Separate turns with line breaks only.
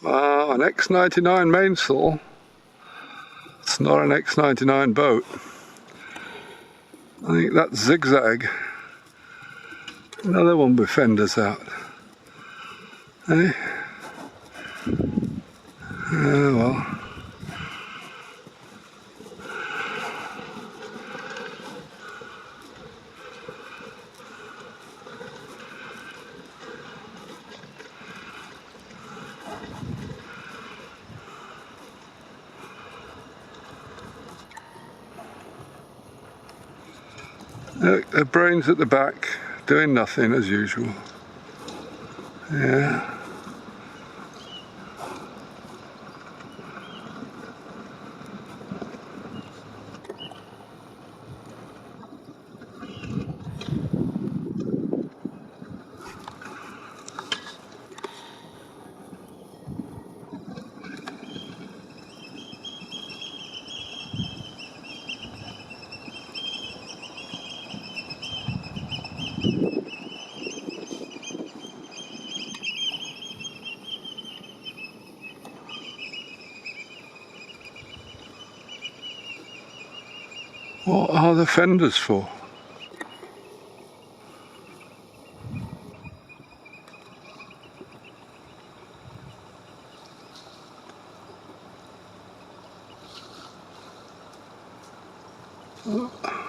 An X99 mainsail. It's not an X99 boat. I think that's Zigzag. Another one with fenders out. Eh? Well. The brains at the back, doing nothing as usual. Yeah. What are the fenders for? Oh.